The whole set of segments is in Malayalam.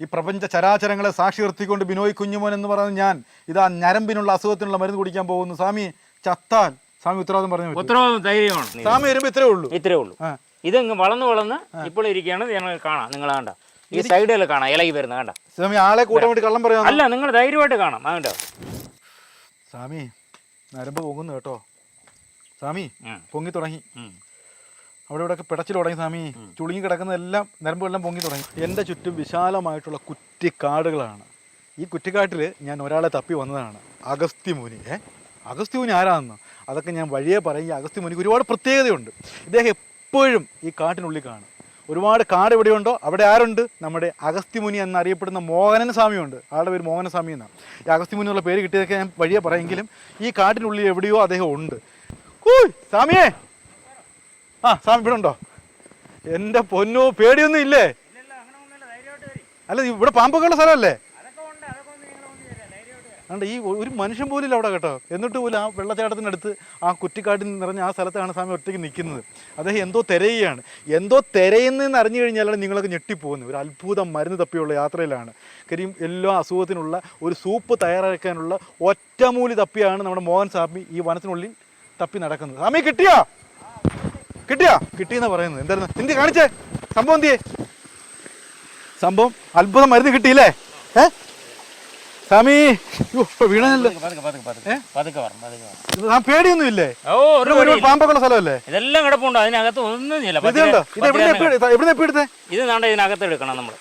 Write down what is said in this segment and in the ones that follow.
ഈ പ്രപഞ്ച ചരാചരങ്ങളെ സാക്ഷി നിർത്തിക്കൊണ്ട് ബിനോയ് കുഞ്ഞുമോൻ എന്ന് പറയുന്ന ഞാൻ ഇതാ ഞരമ്പിനുള്ള അസുഖത്തിനുള്ള മരുന്ന് കുടിക്കാൻ പോകുന്നു. സ്വാമി ചത്താൽ സ്വാമി ഉത്തരവാദിത്വം പറഞ്ഞു. ഉത്തരവാദിത്വം ധൈര്യമാണ്. സ്വാമി വരുമ്പോ ഇത്രേ ഉള്ളൂ. ഇത് വളർന്ന് ഇപ്പോൾ ഇരിക്കുകയാണ്. ഞങ്ങൾ കാണാം. നിങ്ങൾ കണ്ട ഈ സൈഡിൽ കാണാം ഇലകി വരുന്നത് കണ്ട. സ്വാമി ആളെ കൂട്ടാൻ വേണ്ടി കള്ളം പറയാം. അല്ല, നിങ്ങൾ ധൈര്യമായിട്ട് കാണാം. അതുകൊണ്ട് സ്വാമി നരമ്പ് പൊങ്ങുന്നു കേട്ടോ. സ്വാമി പൊങ്ങി തുടങ്ങി. അവിടെ ഇവിടെയൊക്കെ പിടച്ചിൽ തുടങ്ങി. സ്വാമി ചുളുങ്ങി കിടക്കുന്നതെല്ലാം നരമ്പുകളെല്ലാം പൊങ്ങി തുടങ്ങി. എൻ്റെ ചുറ്റും വിശാലമായിട്ടുള്ള കുറ്റിക്കാടുകളാണ്. ഈ കുറ്റിക്കാട്ടിൽ ഞാൻ ഒരാളെ തപ്പി വന്നതാണ്, അഗസ്ത്യമുനി. അഗസ്ത്യമുനി ആരാണെന്ന് അതൊക്കെ ഞാൻ വഴിയേ പറയും. ഈ അഗസ്ത്യമുനിക്ക് ഒരുപാട് പ്രത്യേകതയുണ്ട്. ഇദ്ദേഹം എപ്പോഴും ഈ കാട്ടിനുള്ളിൽ കാണും. ഒരുപാട് കാട് എവിടെയുണ്ടോ അവിടെ ആരുണ്ട്? നമ്മുടെ അഗസ്ത്യമുനി എന്നറിയപ്പെടുന്ന മോഹനൻ സ്വാമിയുണ്ട്. ആളുടെ പേര് മോഹന സ്വാമി എന്നാണ്. ഈ അഗസ്ത്യമുനി എന്നുള്ള പേര് കിട്ടിയതൊക്കെ ഞാൻ വഴിയേ പറയുമെങ്കിലും ഈ കാട്ടിനുള്ളിൽ എവിടെയോ അദ്ദേഹം ഉണ്ട്. സ്വാമിയേ, സ്വാമി ഇവിടെ ഉണ്ടോ? എൻ്റെ പൊന്നോ, പേടിയൊന്നും ഇല്ലേ? അല്ല, ഇവിടെ പാമ്പൊക്കെയുള്ള സ്ഥലമല്ലേ? അതുകൊണ്ട് ഈ ഒരു മനുഷ്യൻ പോലും ഇല്ല അവിടെ കേട്ടോ. എന്നിട്ട് പോലും ആ വെള്ളച്ചാട്ടത്തിനടുത്ത് ആ കുറ്റിക്കാട്ടിൽ നിറഞ്ഞ ആ സ്ഥലത്താണ് സ്വാമി ഒറ്റയ്ക്ക് നിൽക്കുന്നത്. അദ്ദേഹം എന്തോ തിരയുകയാണ്. എന്തോ തിരയുന്നതെന്ന് അറിഞ്ഞു കഴിഞ്ഞാലാണ് നിങ്ങളൊക്കെ ഞെട്ടിപ്പോകുന്നത്. ഒരു അത്ഭുതം മരുന്ന് തപ്പിയുള്ള യാത്രയിലാണ്. കാര്യം എല്ലാ അസുഖത്തിനുള്ള ഒരു സൂപ്പ് തയ്യാറാക്കാനുള്ള ഒറ്റമൂലി തപ്പിയാണ് നമ്മുടെ മോഹൻ സ്വാമി ഈ വനത്തിനുള്ളിൽ തപ്പി നടക്കുന്നത്. സ്വാമി കിട്ടിയെന്നാ പറയുന്നത്. എന്തായിരുന്നു നിന്റെ കാണിച്ചേ സംഭവം? എന്തിയേ സംഭവം? അത്ഭുതം മരുന്ന് കിട്ടിയില്ലേ? സ്വാമി വീണല്ലോ. പേടിയൊന്നും ഇല്ലേ? പാമ്പൊക്കെയുള്ള സ്ഥലമല്ലേ? ഇതെല്ലാം കിടപ്പുണ്ട്. അതിനകത്ത് ഒന്നും ഇതിനകത്ത് എടുക്കണം നമ്മൾ.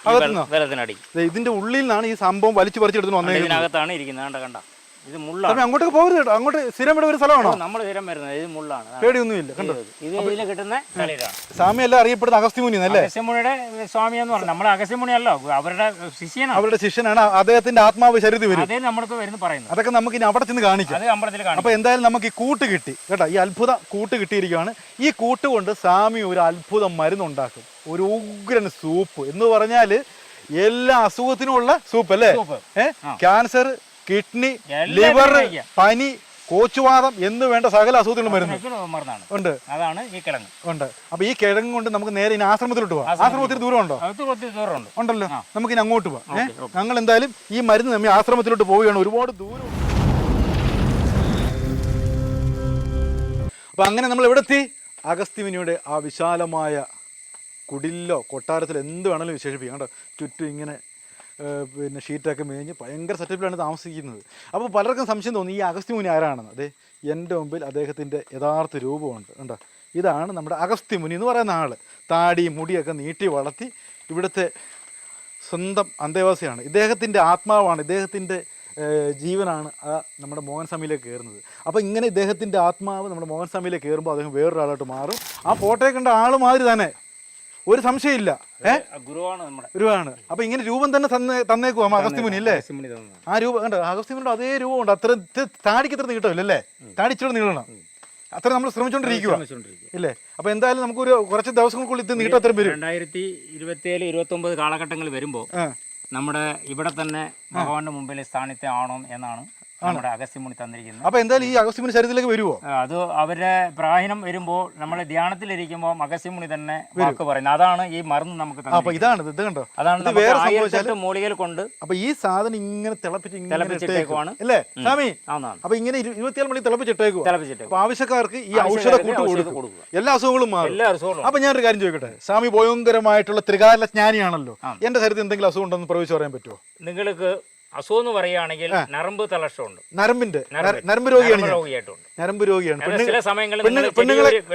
ഇതിന്റെ ഉള്ളിൽ നിന്നാണ് ഈ സംഭവം വലിച്ചു പറിച്ചെടുത്ത് വന്നത്. ഇതിനകത്താണ് ഇരിക്കുന്നത്. കണ്ട ഇത് മുള്ളാണ്. അങ്ങോട്ടേക്ക് പോകരുത് കേട്ടോ. അങ്ങോട്ട് സ്ഥിരം ഇവിടെ ഒരു സ്ഥലമാണോ? നമ്മൾ സ്ഥിരം വരുന്നത്. ഇത് മുള്ളാണ്. പേടിയൊന്നുമില്ല. കണ്ടോ, ഇതിൽ കിട്ടുന്ന കളിയിലാണ്. സ്വാമി എല്ലാം അറിയപ്പെടുന്ന അഗസ്ത്യമുനി അല്ലേ? അഗസ്ത്യമുനിയുടെ സ്വാമി എന്ന് പറഞ്ഞാൽ നമ്മുടെ അഗസ്ത്യമുനി അല്ലോ, അവരുടെ ശിഷ്യനാണ്. അവരുടെ ശിഷ്യനാണ്. അദ്ദേഹത്തിന്റെ ആത്മാവ് ശരീരത്തിൽ വരും. അതേ നമ്മൾക്ക് വരുന്ന പറയുന്നത്. അതൊക്കെ നമുക്ക് ഇനി അവിടെ ചെന്ന് കാണിക്കാം. അത് അമ്പലത്തിൽ കാണാം. അപ്പൊ എന്തായാലും നമുക്ക് ഈ കൂട്ട് കിട്ടി കേട്ടോ. ഈ അത്ഭുത കൂട്ട് കിട്ടിയിരിക്കുകയാണ്. ഈ കൂട്ട് കൊണ്ട് സ്വാമി ഒരു അത്ഭുതം മരുന്നുണ്ടാക്കും. ഒരു ഉഗ്രൻ സൂപ്പ് എന്ന് പറഞ്ഞാല് എല്ലാ അസുഖത്തിനുമുള്ള സൂപ്പ് അല്ലേ? ക്യാൻസർ, കിഡ്നി, ലിവർ, പനി, കോച്ചുവാദം എന്ന് വേണ്ട സകല അസുഖത്തിനുള്ള മരുന്ന് ഉണ്ട്. അതാണ് ഈ കിഴങ്ങ് ഉണ്ട്. അപ്പൊ ഈ കിഴങ്ങ് കൊണ്ട് നമുക്ക് നേരെ ഇനി ആശ്രമത്തിലോട്ട് പോവാം. ആശ്രമത്തിൽ ദൂരമുണ്ടോ? ഉണ്ടല്ലോ. നമുക്ക് ഇനി അങ്ങോട്ട് പോവാം. ഞങ്ങൾ എന്തായാലും ഈ മരുന്ന് നമ്മി ആശ്രമത്തിലോട്ട് പോവുകയാണ്. ഒരുപാട് ദൂരം. അപ്പൊ അങ്ങനെ നമ്മൾ എവിടെ എത്തി? അഗസ്ത്യമുനിയുടെ ആ വിശാലമായ കുടിലോ കൊട്ടാരത്തിലോ എന്ത് വേണമെങ്കിലും വിശേഷിപ്പിക്കാം കേട്ടോ. ചുറ്റും ഇങ്ങനെ പിന്നെ ഷീറ്റൊക്കെ മേഞ്ഞ് ഭയങ്കര സെറ്റപ്പിലാണ് താമസിക്കുന്നത്. അപ്പോൾ പലർക്കും സംശയം തോന്നി ഈ അഗസ്ത്യമുനി ആരാണെന്ന്. അതെ, എൻ്റെ മുമ്പിൽ അദ്ദേഹത്തിൻ്റെ യഥാർത്ഥ രൂപമുണ്ട്. കണ്ടോ, ഇതാണ് നമ്മുടെ അഗസ്ത്യമുനി എന്ന് പറയുന്ന ആൾ. താടി മുടിയൊക്കെ നീട്ടി വളർത്തി ഇവിടുത്തെ സ്വന്തം അന്തേവാസിയാണ്. ഇദ്ദേഹത്തിൻ്റെ ആത്മാവാണ്, ഇദ്ദേഹത്തിൻ്റെ ജീവനാണ് നമ്മുടെ മോഹൻ സ്വാമിയിലേക്ക് കയറുന്നത്. അപ്പോൾ ഇങ്ങനെ ഇദ്ദേഹത്തിൻ്റെ ആത്മാവ് നമ്മുടെ മോഹൻ സ്വാമിയിലേക്ക് കയറുമ്പോൾ അദ്ദേഹം വേറൊരാളായിട്ട് മാറും. ആ ഫോട്ടോയെ കണ്ട ആൾ മാതിരി തന്നെ, ഒരു സംശയമില്ല. ഗുരുവാണ്. അപ്പൊ ഇങ്ങനെ രൂപം തന്നെ തന്നേക്കുവാ അഗസ്ത്യമുനി അല്ലേ? ആ രൂപം കണ്ടോ, അഗസ്ത്യമുനിയുടെ അതേ രൂപമുണ്ട്. അത്ര താടിക്ക് ഇത്ര നീട്ടമില്ല അല്ലേ? താടി ഇച്ചിരി നീളണം. അത്ര നമ്മൾ ശ്രമിച്ചുകൊണ്ടിരിക്കുക ഇല്ലേ? അപ്പൊ എന്തായാലും നമുക്കൊരു കുറച്ച് ദിവസങ്ങൾക്കുള്ളിൽ ഇത് നീട്ടം അത്രയും വരും. 2027, 2029 കാലഘട്ടങ്ങൾ വരുമ്പോൾ നമ്മുടെ ഇവിടെ തന്നെ ഭഗവാന്റെ മുമ്പിൽ സ്ഥാനത്തെ ആണോ എന്നാണ് നമ്മുടെ അഗസ്ത്യമുനി തന്നിരിക്കുന്നത്. അപ്പൊ എന്തായാലും ഈ അഗസ്ത്യമുനി ശരീരത്തിലേക്ക് വരുമോ? അത് അവരുടെ പ്രായണം വരുമ്പോൾ നമ്മൾ ധ്യാനത്തിലിരിക്കുമ്പോൾ അഗസ്ത്യമുനി തന്നെ വാക്ക് പറയുന്നത്. അതാണ് ഈ മരുന്ന് നമുക്ക്. അപ്പൊ ഇതാണ് ഇത് കണ്ടോ, അതാണ് മൂലികയിൽ കൊണ്ട്. അപ്പൊ ഈ സാധനം ഇങ്ങനെ തിളപ്പിച്ചിട്ടേക്കുവാണ് അല്ലേ സ്വാമി? അപ്പൊ ഇങ്ങനെ 24 മണി തിളപ്പിച്ചിട്ടേക്കും. അപ്പൊ ആവശ്യക്കാർക്ക് ഈ ഔഷധ കൂട്ട് കൊടുക്കും. എല്ലാ അസുഖങ്ങളും മാറും. അപ്പൊ ഞാനൊരു കാര്യം ചോദിക്കട്ടെ, സ്വാമി ഭയങ്കരമായിട്ടുള്ള ത്രികാല ജ്ഞാനിയാണല്ലോ. എന്റെ ശരീരത്തിൽ എന്തെങ്കിലും അസുഖം ഉണ്ടെന്ന് പ്രവചിച്ച് പറയാൻ പറ്റുമോ? നിങ്ങൾക്ക് അസുഖം എന്ന് പറയുകയാണെങ്കിൽ നരമ്പ് തളർച്ചയുണ്ട്. നരമ്പ് രോഗിയായിട്ടുണ്ട്. നരമ്പ് രോഗിയാണ്. ചില സമയങ്ങളിൽ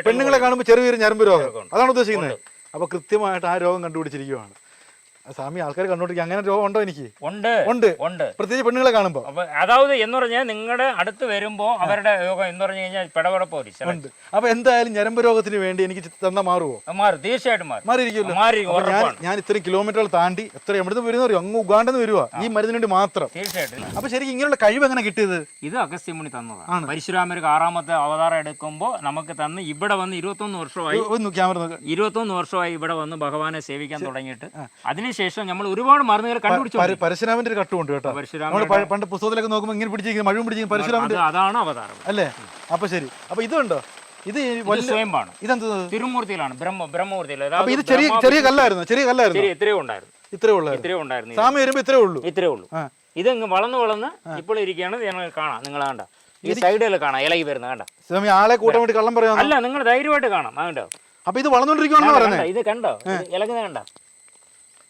പെണ്ണുങ്ങളെ കാണുമ്പോൾ ചെറിയൊരു നരമ്പ് രോഗം, അതാണ് ഉദ്ദേശിക്കുന്നത്. അപ്പൊ കൃത്യമായിട്ട് ആ രോഗം കണ്ടുപിടിച്ചിരിക്കുകയാണ് സ്വാമി. ആൾക്കാർ കണ്ടോണ്ടിരിക്കും. അങ്ങനെ രോഗം ഉണ്ടോ? എനിക്ക് ഉണ്ട്. പ്രത്യേകിച്ച് പെണ്ണുങ്ങളെ കാണുമ്പോ. അതായത് എന്ന് പറഞ്ഞാൽ നിങ്ങളുടെ അടുത്ത് വരുമ്പോ അവരുടെ രോഗം എന്ന് പറഞ്ഞു കഴിഞ്ഞാൽ ഉണ്ട്. അപ്പൊ എന്തായാലും ഞരമ്പ് രോഗത്തിന് വേണ്ടി എനിക്ക് തന്നാ മാറുമോ? മാറും, തീർച്ചയായിട്ടും മാറിയിരിക്കുമല്ലോ. ഞാൻ ഇത്രയും കിലോമീറ്ററുകൾ താണ്ടി എത്ര എവിടുന്ന് വരുന്ന അറിയോ? അങ്ങ് ഉഗാണ്ടെന്ന് വരുവാ ഈ മരുന്നിന് വേണ്ടി മാത്രം. തീർച്ചയായിട്ടും. അപ്പൊ ശരിക്കും ഇങ്ങനെയുള്ള കഴിവ് എങ്ങനെ കിട്ടിയത്? ഇത് അഗസ്ത്യമുനി തന്നതാണ്. പരശുരാമർക്ക് 6ാമത്തെ അവതാരം എടുക്കുമ്പോൾ നമുക്ക് തന്ന് ഇവിടെ വന്ന് 21 വർഷമായി. 21 വർഷമായി ഇവിടെ വന്ന് ഭഗവാനെ സേവിക്കാൻ തുടങ്ങിയിട്ട് അതിനുശേഷം നമ്മൾ ഒരുപാട് മരുന്നുകൾ കണ്ടുപിടിച്ചു. പരശുരാമന്റെ ഒരു കട്ടുമുണ്ട് കേട്ടോ. പണ്ട് പുസ്തകത്തിലൊക്കെ നോക്കുമ്പോൾ ഇങ്ങനെ പിടിച്ചിരിക്കുന്നത് മഴവും പിടിച്ചിരിക്കുന്നത് പരശുരാമന്റെ, അതാണ് അവതാരം അല്ലേ? അപ്പൊ ശരി. അപ്പൊ ഇതുണ്ടോ? ഇത് സ്വയംഭാണ്. ഇതെന്ത് തിരുമൂർത്തിയിലാണ്, ബ്രഹ്മമൂർത്തിയിൽ. ഇത് ചെറിയ കല്ലായിരുന്നു. ഇത്രയും ഉണ്ടായിരുന്നു. ഇത്രേ ഉള്ളായിരുന്നു. ഇത്രേ ഉണ്ടായിരുന്നു. സ്വാമി വരുമ്പോ ഇത്രേ ഉള്ളൂ. ഇത്രേ ഉള്ളൂ. ഇത് വളർന്ന് ഇപ്പോൾ ഇരിക്കുകയാണ്. ഞങ്ങൾ കാണാം, നിങ്ങൾ കണ്ട ഈ സൈഡിൽ കാണാം ഇലകി വരുന്ന കണ്ട. സ്വാമി ആളെ കൂട്ടാൻ വേണ്ടി കള്ളം പറയാം. അല്ല, നിങ്ങൾ ധൈര്യമായിട്ട് കാണാം. കണ്ടോ, അപ്പൊ ഇത് വളർന്നുകൊണ്ടിരിക്കുകയാണെന്ന് പറയുന്നത്. ഇത് കണ്ടോ, ഇലകുന്ന കണ്ട.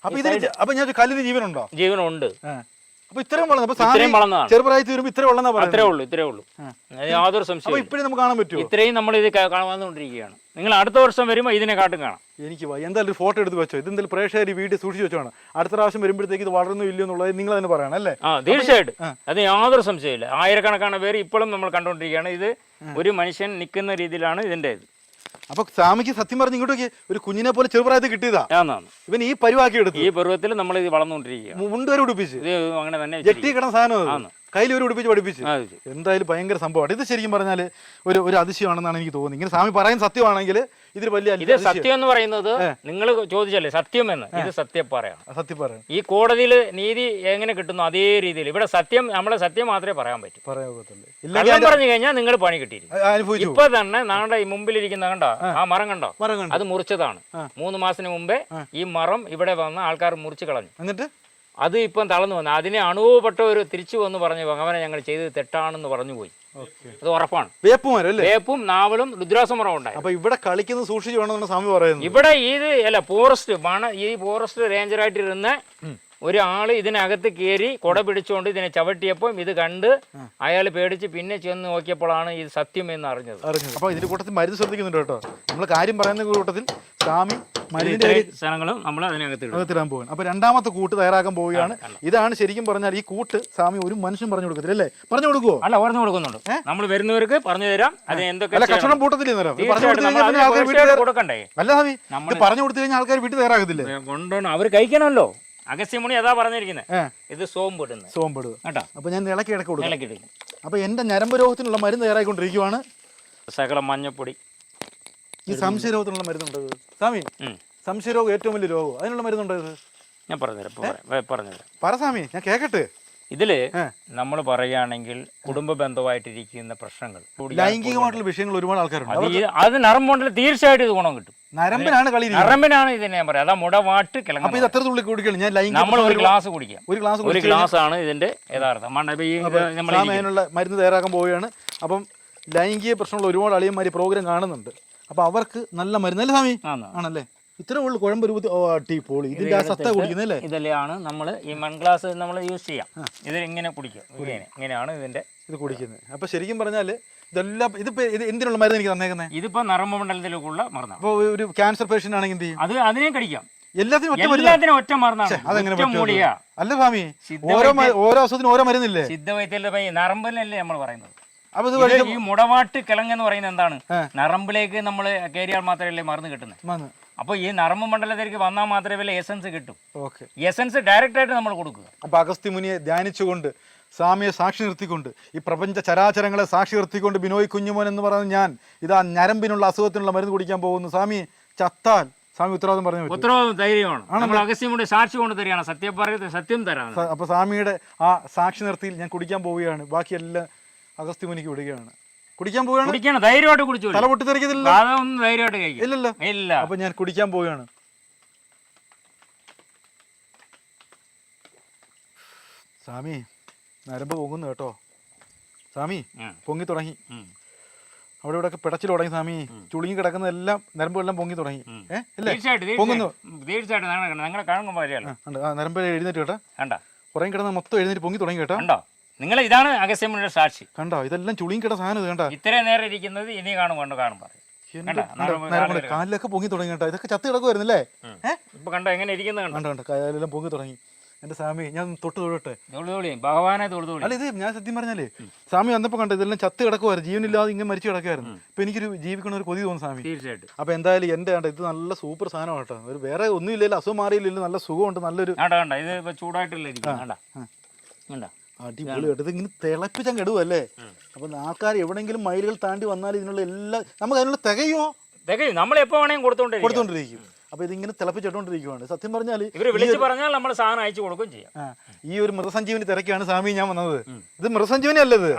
അപ്പൊ ഇതിന് അപ്പൊ ഞാൻ കല്ലിന് ജീവനുണ്ടോ? ജീവനുണ്ട്. അപ്പൊ ഇത്രയും വളർന്നതാണ്. ചെറുപ്രായത്തിൽ വരുമ്പോ ഇത്രേ ഉള്ളൂ. അത്രേ ഉള്ളൂ, ഇത്രേ ഉള്ളൂ. യാതൊരു സംശയം. ഇപ്പഴും നമുക്ക് കാണാൻ പറ്റുമോ? ഇത്രയും നമ്മൾ ഇത് കാണാന്നുകൊണ്ടിരിക്കുകയാണ്. നിങ്ങൾ അടുത്ത വർഷം വരുമ്പോൾ ഇതിനെക്കാട്ടും കാണാം. എനിക്ക് എന്തായാലും ഒരു ഫോട്ടോ എടുത്ത് വെച്ചോ. ഇതെന്തായാലും പ്രേക്ഷകർ വീഡിയോ സൂക്ഷിച്ച് വെച്ചോണം. അടുത്ത പ്രാവശ്യം വരുമ്പോഴത്തേക്ക് ഇത് വളർന്നു ഇല്ലയോ എന്നുള്ളത് നിങ്ങൾ തന്നെ പറയണം അല്ലേ? തീർച്ചയായിട്ടും. അത് യാതൊരു സംശയമില്ല. ആയിരക്കണക്കാണ് പേര് ഇപ്പോഴും നമ്മൾ കണ്ടുകൊണ്ടിരിക്കുകയാണ്. ഇത് ഒരു മനുഷ്യൻ നിൽക്കുന്ന രീതിയിലാണ് ഇതിൻ്റെ ഇത്. അപ്പൊ സ്വാമിക്ക് സത്യം പറഞ്ഞ് ഇങ്ങോട്ടേക്ക് ഒരു കുഞ്ഞിനെ പോലെ ചെറുപ്രായത്തിൽ കിട്ടിയതാ. ഇവൻ ഈ പരിവാക്കി എടുത്തു. ഈ പരുവത്തിൽ നമ്മൾ ഇത് വളർന്നുകൊണ്ടിരിക്കുകയാണ്. മുണ്ട് വരെ ഉടുപ്പിച്ച് ഇത് അങ്ങനെ തന്നെ ജെട്ടി കിടന്ന സാധനം കയ്യിൽ ഒരു ഉടുപ്പിച്ച് പഠിപ്പിച്ച്. എന്തായാലും ഭയങ്കര സംഭവമാണ് ഇത്. ശരിക്കും പറഞ്ഞാൽ ഒരു അതിശയമാണെന്നാണ് എനിക്ക് തോന്നുന്നത്. ഇങ്ങനെ സ്വാമി പറയുന്ന സത്യമാണെങ്കിൽ ഇതിൽ വലിയ ഇത് സത്യം എന്ന് പറയുന്നത് നിങ്ങൾ ചോദിച്ചല്ലേ സത്യം എന്ന്. ഇത് സത്യപ്പാറയാണ്. സത്യപ്പാറയാണ്. ഈ കോടതിയിൽ നീതി എങ്ങനെ കിട്ടുന്നു അതേ രീതിയിൽ ഇവിടെ സത്യം, നമ്മളെ സത്യം മാത്രമേ പറയാൻ പറ്റൂ. കള്ളം പറഞ്ഞു കഴിഞ്ഞാൽ നിങ്ങൾ പണി കിട്ടിയിരിക്കും. ഇപ്പൊ തന്നെ നാളെ ഈ മുമ്പിലിരിക്കുന്ന കണ്ടോ, ആ മരം കണ്ടോ, അത് മുറിച്ചതാണ്. 3 മാസത്തിന് മുമ്പേ ഈ മരം ഇവിടെ വന്ന് ആൾക്കാർ മുറിച്ച് കളഞ്ഞു. എന്നിട്ട് അത് ഇപ്പം തളർന്നു വന്നു. അതിനെ അണുവപ്പെട്ടവർ തിരിച്ചു വന്ന് പറഞ്ഞു ഭഗവാനെ ഞങ്ങൾ ചെയ്തത് തെറ്റാണെന്ന് പറഞ്ഞു പോയി. അത് ഉറപ്പാണ്. വേപ്പും നാവലും രുദ്രാസമരം ഉണ്ടായി. അപ്പൊ ഇവിടെ കളിക്കുന്നത് സൂക്ഷിച്ചു വേണമെന്നാണ് സ്വാമി പറയുന്നത്. ഇവിടെ ഇത് അല്ല ഫോറസ്റ്റ് ഈ ഫോറസ്റ്റ് റേഞ്ചറായിട്ട് ഇരുന്ന ഒരാള് ഇതിനകത്ത് കയറി കൊട പിടിച്ചുകൊണ്ട് ഇതിനെ ചവിട്ടിയപ്പോൾ ഇത് കണ്ട് അയാൾ പേടിച്ച് പിന്നെ ചെന്ന് നോക്കിയപ്പോഴാണ് ഇത് സത്യം എന്ന് അറിഞ്ഞത്. അപ്പൊ ഇതിന്റെ കൂട്ടത്തിൽ മരുന്ന് ശ്രദ്ധിക്കുന്നുണ്ട് കേട്ടോ. നമ്മൾ കാര്യം പറയുന്ന കൂട്ടത്തിൽ സ്വാമി സാധനങ്ങളും നമ്മൾ അതിനകത്തിടാൻ പോവുകയാണ്. അപ്പൊ രണ്ടാമത്തെ കൂട്ട് തയ്യാറാക്കാൻ പോവുകയാണ്. ഇതാണ് ശരിക്കും പറഞ്ഞാൽ ഈ കൂട്ട് സ്വാമി ഒരു മനുഷ്യൻ പറഞ്ഞു കൊടുക്കത്തില്ല അല്ലേ? പറഞ്ഞു കൊടുക്കുവോ? അല്ല, പറഞ്ഞു കൊടുക്കുന്നുണ്ട്. നമ്മൾ വരുന്നവർക്ക് പറഞ്ഞു തരാം. അത് എന്തൊക്കെ കച്ചവടം കൂട്ടത്തില്ലേ കൊടുക്കണ്ടേ? അല്ല സ്വാമി, പറഞ്ഞു കൊടുത്തു കഴിഞ്ഞാൽ ആൾക്കാർ വീട്ടിൽ തയ്യാറാകത്തില്ലേ? കൊണ്ടുപോകണം, അവർ കഴിക്കണമല്ലോ. അഗസ്ത്യമുനി അതാ പറഞ്ഞിരിക്കുന്നത്. ഇത് സോമ്പിടുന്നത് കേട്ടോ. അപ്പൊ ഞാൻ ഇളക്കി കൊടുക്കും. അപ്പൊ എന്റെ ഞരമ്പ് രോഗത്തിനുള്ള മരുന്ന് തയ്യാറായിക്കൊണ്ടിരിക്കുവാണ്. സകല മഞ്ഞപ്പൊടി. ഈ സംശയരോഗത്തിനുള്ള മരുന്നുണ്ട് സ്വാമി. സംശയരോഗം ഏറ്റവും വലിയ രോഗം, അതിനുള്ള മരുന്നുണ്ട്. ഞാൻ പറഞ്ഞുതരാം. പറ സ്വാമി, ഞാൻ കേക്കട്ടെ. ഇതില് നമ്മൾ പറയുകയാണെങ്കിൽ കുടുംബ ബന്ധമായിട്ടിരിക്കുന്ന പ്രശ്നങ്ങൾ, ലൈംഗികമായിട്ടുള്ള വിഷയങ്ങൾ ഒരുപാട് ആൾക്കാരുണ്ട്. അത് നരമ്പുണ്ടെങ്കിൽ തീർച്ചയായിട്ടും ഇത് ഗുണം കിട്ടും. നരമ്പിനാണ് ഇതിനെ ഞാൻ പറയാം. അതാ മുടവാട്ട് കിളങ്ങ. നമ്മൾ ഒരു ഗ്ലാസ് കുടിക്കാം. ഒരു ഗ്ലാസ് ആണ് ഇതിന്റെ യഥാർത്ഥം. മരുന്ന് തയ്യാറാക്കാൻ പോവുകയാണ്. അപ്പം ലൈംഗിക പ്രശ്നമുള്ള ഒരുപാട് അളിയന്മാര് പ്രോഗ്രാം കാണുന്നുണ്ട്. അപ്പൊ അവർക്ക് നല്ല മരുന്നല്ലേ സ്വാമി? ആണല്ലേ? ഇത്രേ ഉള്ളു കുഴമ്പ് രൂപത്തിൽ. അടിപൊളി. ഇതിന്റെ ആ സത്ത കുടിക്കുന്നല്ലേ? ഇതെല്ലാം നമ്മൾ ഈ മൺ ഗ്ലാസ് നമ്മൾ യൂസ് ചെയ്യാം. ഇത് ഇങ്ങനെ കുടിക്കും. ഇങ്ങനെയാണ് ഇതിന്റെ ഇത് കുടിക്കുന്നത്. അപ്പൊ ശരിക്കും പറഞ്ഞാല് ഇതെല്ലാം ഇതിപ്പോ എന്തിനുള്ള മരുന്ന് എനിക്ക് തന്നേക്കുന്നത്? ഇതിപ്പോ നരമ്പ് മണ്ഡലത്തിലേക്കുള്ള മരുന്നാണ്. അപ്പൊ ഒരു ക്യാൻസർ പേഷ്യന്റ് ആണെങ്കിൽ എന്ത് ചെയ്യും? അത് അതിനെ കഴിക്കാം. എല്ലാത്തിനും ഒറ്റ മരുന്നാണ്. അല്ല സ്വാമി, ഓരോ അസുഖത്തിനും ഓരോ മരുന്നില്ലേ? സിദ്ധവൈദ്യത്തിലെ നരമ്പിലല്ലേ നമ്മൾ പറയുന്നത്. ഈ മുടവാട്ട് കിളങ്ങെന്ന് പറയുന്നത് എന്താണ്? നരമ്പിലേക്ക് നമ്മൾ കയറിയാൽ മാത്രമല്ലേ മരുന്ന് കിട്ടുന്നത്. അപ്പൊ ഈ നരമ്പ് മണ്ഡലത്തിലേക്ക് വന്നാൽ മാത്രമേ എസൻസ് കിട്ടും. എസൻസ് ഡയറക്റ്റ് ആയിട്ട് നമ്മൾ കൊടുക്കുക. അപ്പൊ അഗസ്ത്യമുനിയെ ധ്യാനിച്ചുകൊണ്ട് സ്വാമിയെ സാക്ഷി നിർത്തിക്കൊണ്ട് ഈ പ്രപഞ്ച ചരാചരങ്ങളെ സാക്ഷി നിർത്തിക്കൊണ്ട് ബിനോയ് കുഞ്ഞുമോൻ എന്ന് പറയുന്ന ഞാൻ ഇതാ ഞരമ്പിനുള്ള അസുഖത്തിനുള്ള മരുന്ന് കുടിക്കാൻ പോകുന്നു. സ്വാമി ചത്താൽ സ്വാമി ഉത്തരവാദിത്തം പറഞ്ഞു. ഉത്തരവാദിത്തം ധൈര്യമാണ്. നമ്മൾ അഗസ്ത്യമുനിയുടെ സാക്ഷി കൊണ്ട് തരികയാണ്. സത്യം തരാണ്. അപ്പൊ സ്വാമിയുടെ ആ സാക്ഷി നിർത്തിയിൽ ഞാൻ കുടിക്കാൻ പോവുകയാണ്. ബാക്കിയെല്ലാം അഗസ്ത്യമുനിക്ക് വിടുകയാണ്. കുടിക്കാൻ പോവുകയാണ്. ധൈര്യമായിട്ട് കുടിച്ചു. തല പൊട്ടിത്തെറിക്കത്തില്ല. ധൈര്യമായിട്ട് കഴിക്കും. ഇല്ലല്ലോ. ഇല്ല. അപ്പൊ ഞാൻ കുടിക്കാൻ പോവുകയാണ്. സ്വാമി നരമ്പ് പൊങ്ങുന്നു കേട്ടോ. സ്വാമി പൊങ്ങി തുടങ്ങി. അവിടെ ഇവിടെ ഒക്കെ പിടച്ചിൽ തുടങ്ങി. സ്വാമി ചുളുങ്ങി കിടക്കുന്നതെല്ലാം നരമ്പെല്ലാം പൊങ്ങി തുടങ്ങി. പൊങ്ങുന്നു. നരമ്പ് എഴുന്നേറ്റ് കേട്ടോ. പുറം കിടന്ന് മൊത്തം എഴുന്നേറ്റ് പൊങ്ങി തുടങ്ങി കേട്ടോ. നിങ്ങൾ ഇതാണ് അഗസ്ത്യമുനിയുടെ സാക്ഷി. കണ്ടോ? ഇതെല്ലാം ചുളുങ്ങി കിട സാധനം ഇത് കണ്ടോ. ഇത്രയും നേരം ഇരിക്കുന്നത് ഇനി കാണും കാലിലൊക്കെ പൊങ്ങി തുടങ്ങി കേട്ടോ. ഇതൊക്കെ ചത്ത് കിടക്കുവായിരുന്നല്ലേ? ഇപ്പൊ കണ്ടോ എങ്ങനെ ഇരിക്കുന്നത്? കണ്ടോ കാലിലെല്ലാം പൊങ്ങി തുടങ്ങി. എന്റെ സ്വാമി ഞാൻ തൊട്ടോട്ടെ. ഭഗവാനെ അല്ല ഇത് ഞാൻ സത്യം പറഞ്ഞാലേ സ്വാമി വന്നപ്പോ കണ്ടോ ഇതെല്ലാം ചത്ത് കിടക്കുമായിരുന്നു. ജീവനില്ലാതെ ഇങ്ങനെ മരിച്ചു കിടക്കുമായിരുന്നു. അപ്പൊ എനിക്കൊരു ജീവിക്കണ ഒരു കൊതി തോന്നുന്നു സ്വാമി. തീർച്ചയായിട്ടും. അപ്പൊ എന്തായാലും എന്റെ കണ്ട ഇത് നല്ല സൂപ്പർ സാധനം കേട്ടോ. ഒരു വേറെ ഒന്നും ഇല്ലല്ലോ, അസുഖം മാറിയില്ലല്ലോ, നല്ല സുഖമുണ്ട്. നല്ലൊരു ഇത് ചൂടായിട്ടില്ല. അടിപൊളി കേട്ടോ. ഇത് ഇങ്ങനെ തിളപ്പിച്ചാൽ കെടുവല്ലേ? അപ്പൊ ആൾക്കാർ എവിടെയെങ്കിലും മൈലുകൾ താണ്ടി വന്നാൽ ഇതിനുള്ള എല്ലാ നമുക്ക് അതിനുള്ള തികയും നമ്മൾ എപ്പോ വേണമെങ്കിൽ കൊടുത്തോണ്ടിരിക്കും. അപ്പൊ ഇതിങ്ങനെ തിളപ്പിച്ചിട്ടോണ്ടിരിക്കുവാണ്. സത്യം പറഞ്ഞാൽ പറഞ്ഞാൽ നമ്മൾ സാധനം അയച്ചു കൊടുക്കുകയും ചെയ്യാം. ഈ ഒരു മൃതസഞ്ജീവനി തിരക്കാണ് സ്വാമി ഞാൻ വന്നത്. ഇത് മൃതസഞ്ജീവനി അല്ലത്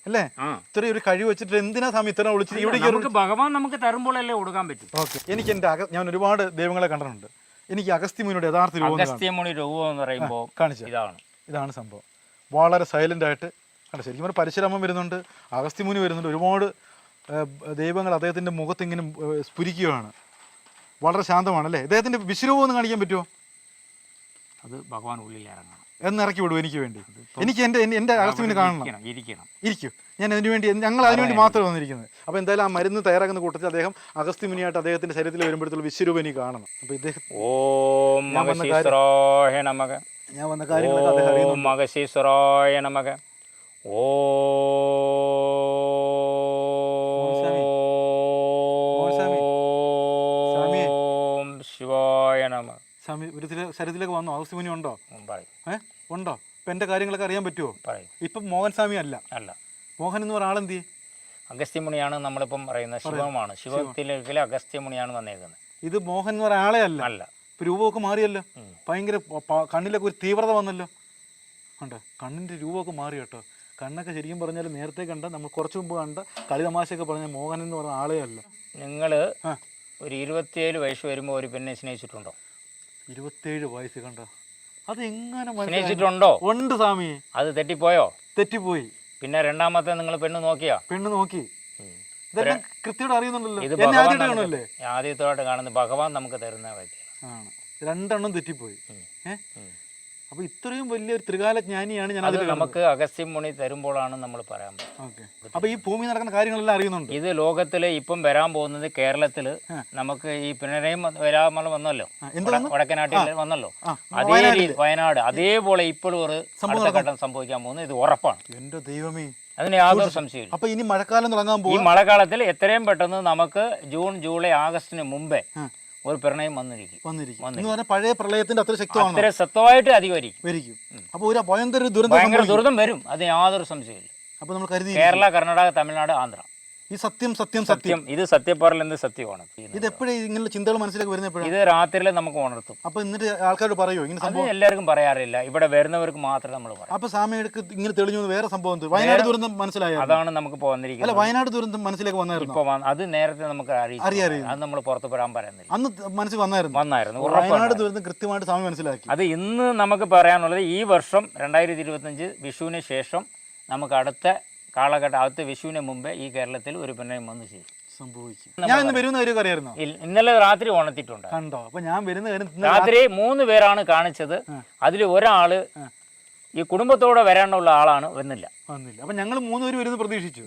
അല്ലേ? ഇത്രയും ഒരു കഴിവ് വെച്ചിട്ട് എന്തിനാ സ്വാമി ഇത്ര വിളിച്ചിട്ട്? ഇവിടെ ഭഗവാൻ നമുക്ക് തരുമ്പോഴല്ലേ കൊടുക്കാൻ പറ്റും. ഓക്കെ. എനിക്ക് എന്റെ ഞാൻ ഒരുപാട് ദൈവങ്ങളെ കണ്ടിട്ടുണ്ട്. എനിക്ക് അഗസ്ത്യമുനിയുടെ യഥാർത്ഥ രൂപം അഗസ്ത്യമുനി രൂപം എന്ന് പറയുമ്പോൾ കാണിച്ചു. ഇതാണ് സംഭവം. വളരെ സൈലന്റ് ആയിട്ട് കണ്ട. ശരിക്കും പറഞ്ഞാൽ പരശുരാമൻ വരുന്നുണ്ട്, അഗസ്ത്യമുനി വരുന്നുണ്ട്, ഒരുപാട് ദൈവങ്ങൾ അദ്ദേഹത്തിന്റെ മുഖത്ത് ഇങ്ങനെ സ്ഫുരിക്കുകയാണ്. വളരെ ശാന്തമാണല്ലേ. ഇദ്ദേഹത്തിന്റെ വിശ്വരൂപം ഒന്ന് കാണിക്കാൻ പറ്റുമോ? അത് ഭഗവാൻ ഉള്ളിൽ ഇറങ്ങണം എന്ന് ഇറക്കി വിടും എനിക്ക് വേണ്ടി. എനിക്ക് എൻ്റെ അഗസ്ത്യമുനി കാണണം. ഇരിക്കും. ഞാൻ അതിനു വേണ്ടി, ഞങ്ങൾ അതിനുവേണ്ടി മാത്രമേ വന്നിരിക്കുന്നത്. അപ്പോൾ എന്തായാലും ആ മരുന്ന് തയ്യാറാക്കുന്ന കൂട്ടത്തിൽ അദ്ദേഹം അഗസ്ത്യമുനിയായിട്ട് അദ്ദേഹത്തിന്റെ ശരീരത്തിൽ വരുമ്പോഴത്തേക്കുള്ള വിശ്വരൂപം എനിക്ക് കാണണം. അപ്പോൾ ഇദ്ദേഹം ഞാൻ വന്ന കാര്യങ്ങളൊക്കെ അദ്ദേഹം അറിയുന്നു. സ്വാമി ഒരു ശരീരത്തിലേക്ക് വന്നോ? അഗസ്ത്യമുനി ഉണ്ടോ? ഉണ്ടോ? ഇപ്പം എൻ്റെ കാര്യങ്ങളൊക്കെ അറിയാൻ പറ്റുമോ? ഇപ്പം മോഹൻ സ്വാമി അല്ല. മോഹൻ എന്ന് പറഞ്ഞ ആളെന്തി? അഗസ്ത്യമുനിയാണ് നമ്മളിപ്പം പറയുന്നത്. ശിവമാണ്. ശിവത്തിലേക്ക് അഗസ്ത്യമുനിയാണ് വന്നേക്കുന്നത്. ഇത് മോഹൻ എന്ന് പറഞ്ഞ ആളെ അല്ല. ഇപ്പം രൂപമൊക്കെ മാറിയല്ലോ. ഭയങ്കര കണ്ണിലൊക്കെ ഒരു തീവ്രത വന്നല്ലോ. കണ്ടോ? കണ്ണിൻ്റെ രൂപമൊക്കെ മാറി കേട്ടോ. കണ്ണൊക്കെ ശരിക്കും പറഞ്ഞാൽ നേരത്തെ കണ്ട, നമ്മൾ കുറച്ച് മുമ്പ് കണ്ട കളിതമാശയൊക്കെ പറഞ്ഞ മോഹൻ എന്ന് പറഞ്ഞ ആളെ അല്ല. നിങ്ങൾ ഒരു 27 വയസ്സ് വരുമ്പോൾ ഒരു പെണ്ണെ സ്നേഹിച്ചിട്ടുണ്ടോ? 27 വയസ്സ് കണ്ടോ? അത് എങ്ങനെ സ്നേഹിച്ചിട്ടുണ്ടോ? ഉണ്ട് സ്വാമി. അത് തെറ്റിപ്പോയോ? തെറ്റിപ്പോയി. പിന്നെ രണ്ടാമത്തെ നിങ്ങൾ പെണ്ണ് നോക്കിയാ? പെണ്ണ് നോക്കി. ഇതെല്ലാം കൃത്യമായിട്ട് അറിയുന്നുണ്ടല്ലോ. ഇത് ആദ്യത്തോട്ട് കാണുന്ന ഭഗവാൻ നമുക്ക് തരുന്ന വൈദ്യം. രണ്ടെണ്ണം തെറ്റിപ്പോയി. അപ്പൊ ഇത്രയും വലിയൊരു ത്രികാല ജ്ഞാനിയാണ് ഞാൻ. അത് നമുക്ക് അഗസ്ത്യമുനി തരുമ്പോഴാണ് നമ്മൾ പറയാൻ പറ്റും. അപ്പൊ ഈ ഭൂമി നടക്കുന്ന കാര്യങ്ങളെല്ലാം അറിയുന്നുണ്ട്. ഇത് ലോകത്തില് ഇപ്പം വരാൻ പോകുന്നത് കേരളത്തില് നമുക്ക് ഈ പിണറായി വരാമല വന്നല്ലോ, വടക്കനാട്ടിൽ വന്നല്ലോ, അതേ വയനാട് അതേപോലെ ഇപ്പോഴും ഒരു ഘട്ടം സംഭവിക്കാൻ പോകുന്നത് ഇത് ഉറപ്പാണ്. എന്റെ ദൈവമേ, അതിന് യാതൊരു സംശയമില്ല. അപ്പൊ ഇനി മഴക്കാലം തുടങ്ങാൻ പോകും. ഈ മഴക്കാലത്തിൽ എത്രയും പെട്ടെന്ന് നമുക്ക് ജൂൺ ജൂലൈ ആഗസ്റ്റിന് മുമ്പേ ഒരു പ്രണയം വന്നിരിക്കും. പഴയ പ്രളയത്തിന്റെ അത്ര ശക്തമായിട്ട് അധികരിക്കും. അപ്പൊ ഒരു ഭയങ്കര ദുരിതം വരും, അത് യാതൊരു സംശയമില്ല. അപ്പൊ നമ്മൾ കരുതി കേരള, കർണാടക, തമിഴ്നാട്, ആന്ധ്ര. ഈ സത്യം സത്യം സത്യം ഇത് സത്യപ്പറൽ എന്ത് സത്യമാണ്. ഇത് എപ്പോഴും ഇങ്ങനെ ചിന്തകൾ മനസ്സിലേക്ക് വരുന്നത്? ഇത് രാത്രിയിലെ നമുക്ക് ഉണർത്തും. അപ്പൊ എന്നിട്ട് ആൾക്കാരോട് പറയോ ഇങ്ങനെ സംഭവം? എല്ലാവർക്കും പറയാറില്ല, ഇവിടെ വരുന്നവർക്ക് മാത്രമേ നമ്മൾ പറയും. അപ്പൊ സ്വാമിക്ക് ഇങ്ങനെ തെളിഞ്ഞു വേറെ സംഭവം വയനാട് ദുരന്തം മനസ്സിലായോ? അതാണ് നമുക്ക് വന്നിരിക്കുന്നത്. അല്ല, വയനാട് ദുരന്തം മനസ്സിലേക്ക് വന്നായിരുന്നു. അത് നേരത്തെ നമുക്ക് അറിയാം. അത് നമ്മൾ പുറത്ത് വരാൻ പറയുന്നില്ല. അന്ന് മനസ്സിൽ വന്നായിരുന്നു. വയനാട് ദുരന്തം കൃത്യമായിട്ട് സ്വാമി മനസ്സിലാക്കി. അത് ഇന്ന് നമുക്ക് പറയാനുള്ളത്, ഈ വർഷം 2025 വിഷുവിന് ശേഷം നമുക്ക് അടുത്ത കാലഘട്ടം, അടുത്ത വിഷുവിന് മുമ്പേ ഈ കേരളത്തിൽ ഒരു പിണറായി വന്ന് ചെയ്യും സംഭവിക്കും. ഞാൻ ഇന്ന് വരുന്ന കാര്യം അറിയായിരുന്നോ? ഇന്നലെ രാത്രി ഉണർത്തിട്ടുണ്ട്. കണ്ടോ? അപ്പൊ ഞാൻ വരുന്ന കാര്യം രാത്രി 3 പേരാണ് കാണിച്ചത്. അതിൽ ഒരാള് ഈ കുടുംബത്തോടെ വരാനുള്ള ആളാണ് വന്നില്ല. അപ്പൊ ഞങ്ങൾ 3 പേര് വരുന്നത് പ്രതീക്ഷിച്ചു.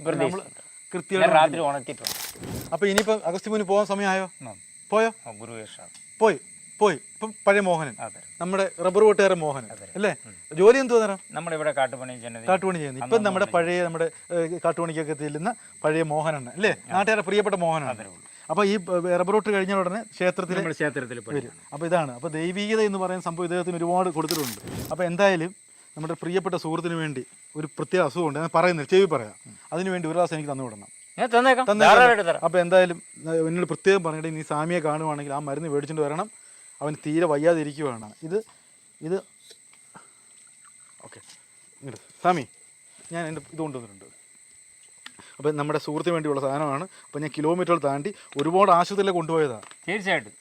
കൃത്യമായി രാത്രി ഉണർത്തിട്ടുണ്ട്. അപ്പൊ ഇനിയിപ്പോ അഗസ്ത്യമുനി പോകാൻ സമയമായോ? പോയോ? ഗുരുവേഷാണ്. പോയി. ഇപ്പം പഴയ മോഹനൻ, നമ്മുടെ റബ്ബർ വെട്ടുകാരൻ മോഹനൻ അല്ലേ? ജോലി എന്ത് തോന്നണം? നമ്മളിവിടെ കാട്ടുപണി ചെയ്യുന്നത്. ഇപ്പം നമ്മുടെ കാട്ടുപണിക്കൊക്കെ ചെല്ലുന്ന പഴയ മോഹനാണ് അല്ലേ? നാട്ടുകാരെ പ്രിയപ്പെട്ട മോഹനാണ്. അപ്പോൾ ഈ റബ്ബർ വെട്ട് കഴിഞ്ഞ ഉടനെ ക്ഷേത്രത്തിൽ വരും. അപ്പോൾ ഇതാണ്. അപ്പോൾ ദൈവീകത എന്ന് പറയുന്ന സംഭവം ഇദ്ദേഹത്തിന് ഒരുപാട് കൊടുത്തിട്ടുണ്ട്. അപ്പോൾ എന്തായാലും നമ്മുടെ പ്രിയപ്പെട്ട സുഹൃത്തിന് വേണ്ടി ഒരു പ്രത്യേക അസുഖമുണ്ട്, ഞാൻ പറയുന്നില്ല, ചെവി പറയാം. അതിനുവേണ്ടി ഒരു പ്രാവശ്യം എനിക്ക് തന്നു വിടണം. അപ്പോൾ എന്തായാലും എന്നോട് പ്രത്യേകം പറഞ്ഞിട്ട് നീ സ്വാമിയെ കാണുവാണെങ്കിൽ ആ മരുന്ന് മേടിച്ചിട്ട് വരണം. അവൻ തീരെ വയ്യാതിരിക്കുകയാണ്. ഇത് ഓക്കെ ഇങ്ങോട്ട് സ്വാമി, ഞാൻ എൻ്റെ ഇത് കൊണ്ടുവന്നിട്ടുണ്ട്. അപ്പം നമ്മുടെ സുഹൃത്തിന് വേണ്ടിയുള്ള സാധനമാണ്. അപ്പം ഞാൻ കിലോമീറ്ററുകൾ താണ്ടി ഒരുപാട് ആശുപത്രിയിലെ കൊണ്ടുപോയതാണ്. തീർച്ചയായിട്ടും.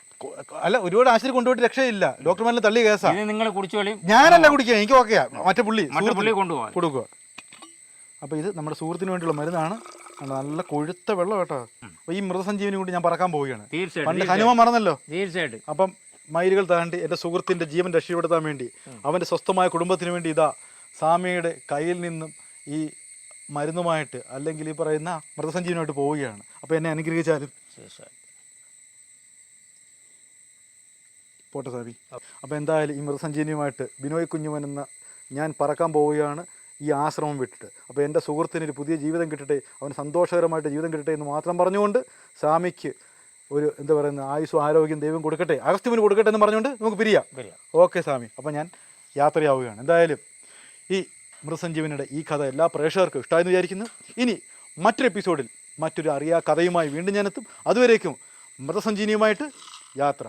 അല്ല, ഒരുപാട് ആശുപത്രി കൊണ്ടുപോയിട്ട് രക്ഷയില്ല. ഡോക്ടർമാരെല്ലാം തള്ളിയ കേസാണ്. നിങ്ങൾ കുടിച്ചോളി. ഞാനല്ല കുടിക്കുക, എനിക്ക് ഓക്കെയാ. മറ്റേ പുള്ളി കൊടുക്കുക. അപ്പോൾ ഇത് നമ്മുടെ സുഹൃത്തിന് വേണ്ടിയുള്ള മരുന്നാണ്. നല്ല കൊഴുത്ത വെള്ളം കേട്ടോ. അപ്പോൾ ഈ മൃതസഞ്ജീവനി കൊണ്ട് ഞാൻ പറക്കാൻ പോവുകയാണ്. പണ്ട് ഹനുമാൻ മറന്നല്ലോ. തീർച്ചയായിട്ടും. അപ്പം മൈലുകൾ താണ്ടി എൻ്റെ സുഹൃത്തിൻ്റെ ജീവൻ രക്ഷപ്പെടുത്താൻ വേണ്ടി, അവൻ്റെ സ്വസ്ഥമായ കുടുംബത്തിന് വേണ്ടി ഇതാ സ്വാമിയുടെ കയ്യിൽ നിന്നും ഈ മരുന്നുമായിട്ട്, അല്ലെങ്കിൽ ഈ പറയുന്ന മൃതസഞ്ജീവനുമായിട്ട് പോവുകയാണ്. അപ്പോൾ എന്നെ അനുഗ്രഹിച്ചാലും പോട്ടെ സ്വാമി. അപ്പോൾ എന്തായാലും ഈ മൃതസഞ്ജീവനിയുമായിട്ട് ബിനോയ് കുഞ്ഞുമൻ എന്ന ഞാൻ പറക്കാൻ പോവുകയാണ് ഈ ആശ്രമം വിട്ടിട്ട്. അപ്പോൾ എൻ്റെ സുഹൃത്തിനൊരു പുതിയ ജീവിതം കിട്ടട്ടെ, അവന് സന്തോഷകരമായിട്ട് ജീവിതം കിട്ടട്ടെ എന്ന് മാത്രം പറഞ്ഞുകൊണ്ട് സ്വാമിക്ക് ഒരു എന്താ പറയുന്നത് ആയുസ്സും ആരോഗ്യം ദൈവം കൊടുക്കട്ടെ, അഗസ്ത്യമുനി കൊടുക്കട്ടെ എന്ന് പറഞ്ഞുകൊണ്ട് നമുക്ക് പിരിയാം. ഓക്കെ സ്വാമി. അപ്പോൾ ഞാൻ യാത്രയാവുകയാണ്. എന്തായാലും ഈ മൃതസഞ്ജീവനിയുടെ ഈ കഥ എല്ലാ പ്രേക്ഷകർക്കും ഇഷ്ടമായെന്ന് വിചാരിക്കുന്നു. ഇനി മറ്റൊരു എപ്പിസോഡിൽ മറ്റൊരു അറിയാ കഥയുമായി വീണ്ടും ഞാനെത്തും. അതുവരേക്കും മൃതസഞ്ജീവനിയുമായിട്ട് യാത്ര.